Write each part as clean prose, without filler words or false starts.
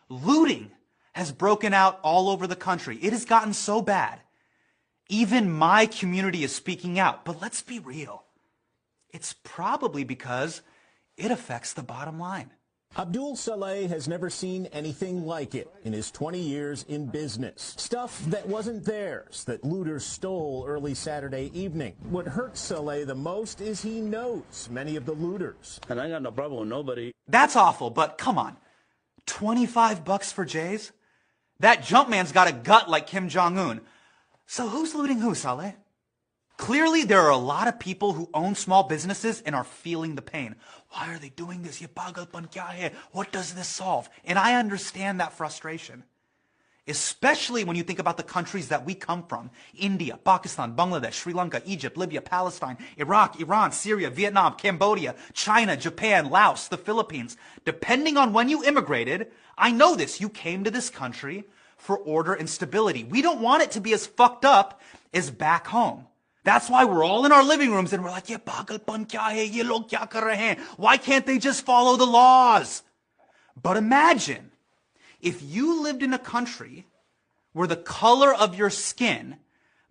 Looting has broken out all over the country. It has gotten so bad. Even my community is speaking out. But let's be real. It's probably because it affects the bottom line. Abdul Saleh has never seen anything like it in his 20 years in business. Stuff that wasn't theirs, that looters stole early Saturday evening. What hurts Saleh the most is he knows many of the looters. And I got no problem with nobody. That's awful, but come on. $25 for J's? That Jumpman's got a gut like Kim Jong-un. So who's looting who, Saleh? Clearly, there are a lot of people who own small businesses and are feeling the pain. Why are they doing this? Ye pagalpan kya hai? What does this solve? And I understand that frustration. Especially when you think about the countries that we come from. India, Pakistan, Bangladesh, Sri Lanka, Egypt, Libya, Palestine, Iraq, Iran, Syria, Vietnam, Cambodia, China, Japan, Laos, the Philippines. Depending on when you immigrated, I know this, you came to this country for order and stability. We don't want it to be as fucked up as back home. That's why we're all in our living rooms and we're like, ye pagalpan kya hai? Ye log kya kar rahe hain? Why can't they just follow the laws? But imagine if you lived in a country where the color of your skin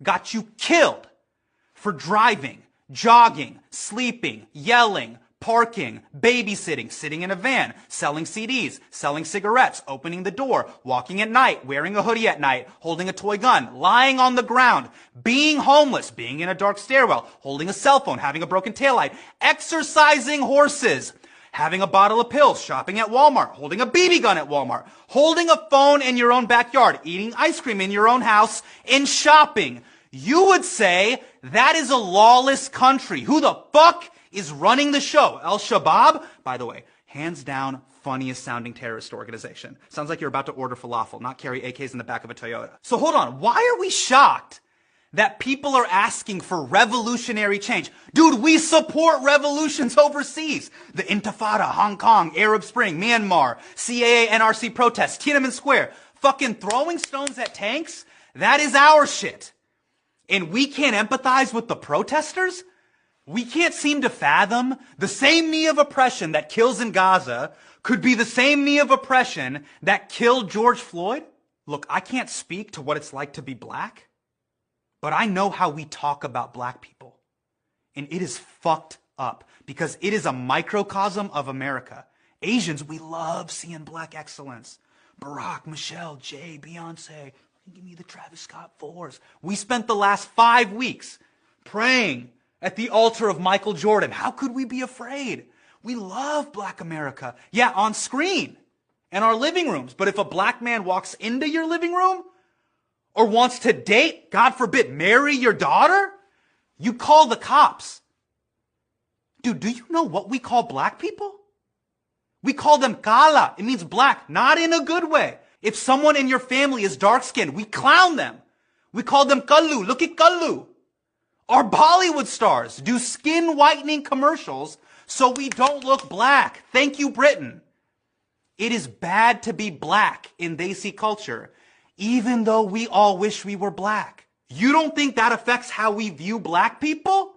got you killed for driving, jogging, sleeping, yelling, parking, babysitting, sitting in a van, selling CDs, selling cigarettes, opening the door, walking at night, wearing a hoodie at night, holding a toy gun, lying on the ground, being homeless, being in a dark stairwell, holding a cell phone, having a broken taillight, exercising horses, having a bottle of pills, shopping at Walmart, holding a BB gun at Walmart, holding a phone in your own backyard, eating ice cream in your own house, and shopping. You would say that is a lawless country. Who the fuck is running the show? Al-Shabaab? By the way, hands down, funniest sounding terrorist organization. Sounds like you're about to order falafel, not carry AKs in the back of a Toyota. So hold on, why are we shocked that people are asking for revolutionary change? Dude, we support revolutions overseas. The Intifada, Hong Kong, Arab Spring, Myanmar, CAA, NRC protests, Tiananmen Square, fucking throwing stones at tanks, that is our shit. And we can't empathize with the protesters? We can't seem to fathom the same knee of oppression that kills in Gaza could be the same knee of oppression that killed George Floyd? Look, I can't speak to what it's like to be black, but I know how we talk about black people. And it is fucked up because it is a microcosm of America. Asians, we love seeing black excellence. Barack, Michelle, Jay, Beyonce, give me the Travis Scott 4s. We spent the last 5 weeks praying at the altar of Michael Jordan. How could we be afraid? We love black America. Yeah, on screen and our living rooms. But if a black man walks into your living room or wants to date, God forbid, marry your daughter, you call the cops. Dude, do you know what we call black people? We call them kala. It means black, not in a good way. If someone in your family is dark-skinned, we clown them. We call them kallu. Look at kallu. Our Bollywood stars do skin whitening commercials so we don't look black. Thank you, Britain. It is bad to be black in Desi culture, even though we all wish we were black. You don't think that affects how we view black people?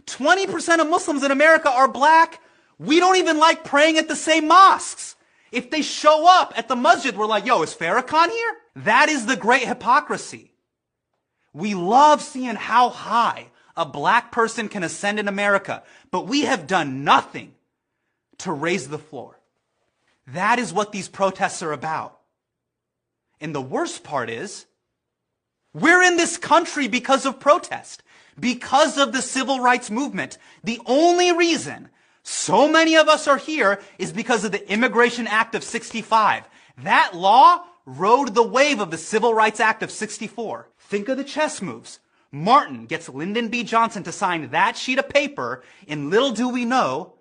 20% of Muslims in America are black. We don't even like praying at the same mosques. If they show up at the masjid, we're like, yo, is Farrakhan here? That is the great hypocrisy. We love seeing how high a black person can ascend in America, but we have done nothing to raise the floor. That is what these protests are about. And the worst part is, we're in this country because of protest, because of the civil rights movement. The only reason so many of us are here is because of the Immigration Act of 65. That law rode the wave of the Civil Rights Act of 64. Think of the chess moves. Martin gets Lyndon B. Johnson to sign that sheet of paper, and little do we know,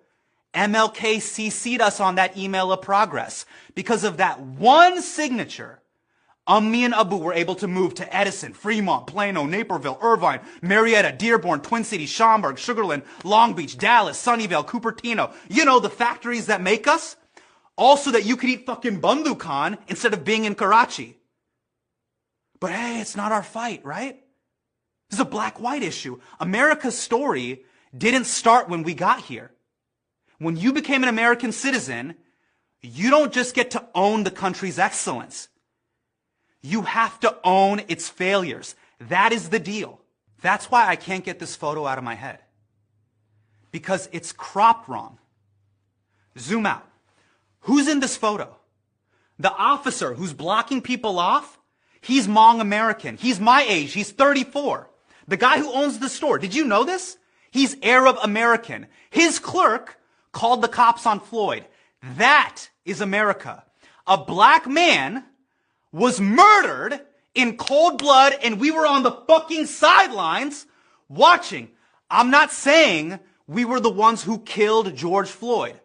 MLK CC'd us on that email of progress. Because of that one signature, me and Abu were able to move to Edison, Fremont, Plano, Naperville, Irvine, Marietta, Dearborn, Twin Cities, Schaumburg, Sugar Land, Long Beach, Dallas, Sunnyvale, Cupertino. You know, the factories that make us. Also that you could eat fucking Bandhu Khan instead of being in Karachi. But hey, it's not our fight, right? This is a black-white issue. America's story didn't start when we got here. When you became an American citizen, You don't just get to own the country's excellence. You have to own its failures. That is the deal. That's why I can't get this photo out of my head. Because it's cropped wrong. Zoom out. Who's in this photo? The officer who's blocking people off, he's Hmong American. He's my age. He's 34. The guy who owns the store, did you know this? He's Arab American. His clerk called the cops on Floyd. That is America. A black man was murdered in cold blood and we were on the fucking sidelines watching. I'm not saying we were the ones who killed George Floyd,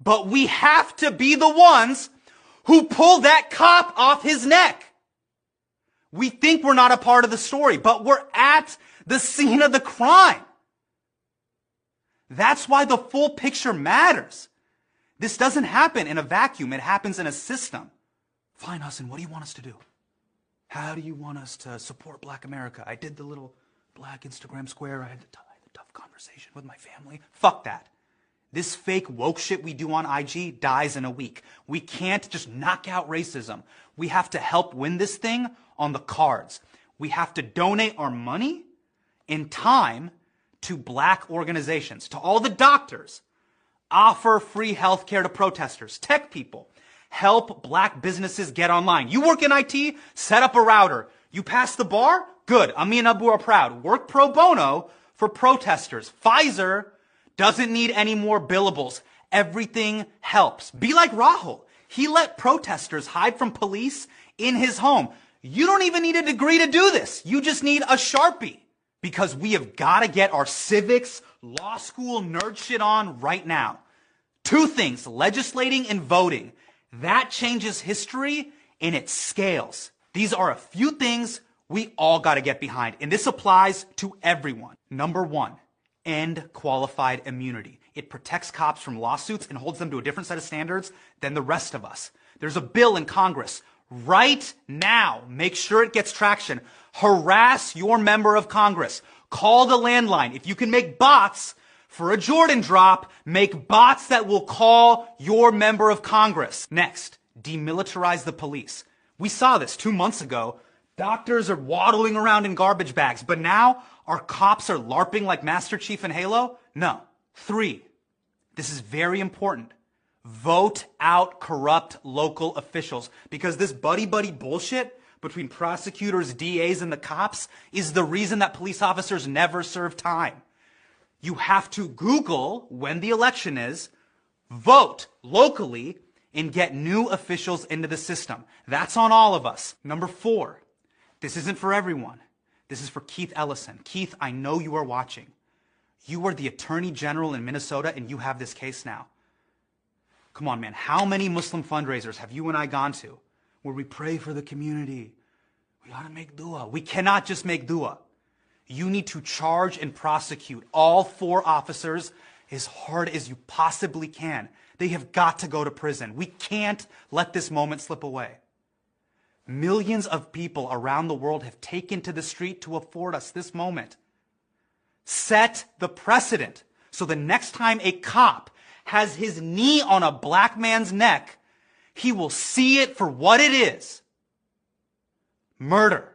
but we have to be the ones who pull that cop off his neck. We think we're not a part of the story, but we're at the scene of the crime. That's why the full picture matters. This doesn't happen in a vacuum. It happens in a system. Fine, Hassan, what do you want us to do? How do you want us to support Black America? I did the little Black Instagram square. I had the tough conversation with my family. Fuck that. This fake woke shit we do on IG dies in a week. We can't just knock out racism. We have to help win this thing on the cards. We have to donate our money and time to black organizations, to all the doctors. Offer free healthcare to protesters, tech people. Help black businesses get online. You work in IT, set up a router. You pass the bar? Good. Ami and Abu are proud. Work pro bono for protesters. Pfizer doesn't need any more billables. Everything helps. Be like Rahul. He let protesters hide from police in his home. You don't even need a degree to do this. You just need a Sharpie. Because we have got to get our civics, law school nerd shit on right now. Two things, legislating and voting. That changes history and it scales. These are a few things we all got to get behind. And this applies to everyone. Number one, end qualified immunity. It protects cops from lawsuits and holds them to a different set of standards than the rest of us. There's a bill in Congress right now. Make sure it gets traction. Harass your member of Congress. Call the landline. If you can make bots for a Jordan drop, make bots that will call your member of Congress. Next, demilitarize the police. We saw this 2 months ago. Doctors are waddling around in garbage bags, but now our cops are LARPing like Master Chief in Halo? No. 3, this is very important. Vote out corrupt local officials, because this buddy-buddy bullshit between prosecutors, DAs, and the cops is the reason that police officers never serve time. You have to Google when the election is, vote locally, and get new officials into the system. That's on all of us. Number 4, this isn't for everyone. This is for Keith Ellison. Keith, I know you are watching. You were the Attorney General in Minnesota, and you have this case now. Come on, man. How many Muslim fundraisers have you and I gone to where we pray for the community? We ought to make dua. We cannot just make dua. You need to charge and prosecute all 4 officers as hard as you possibly can. They have got to go to prison. We can't let this moment slip away. Millions of people around the world have taken to the street to afford us this moment. Set the precedent so the next time a cop has his knee on a black man's neck, he will see it for what it is. Murder.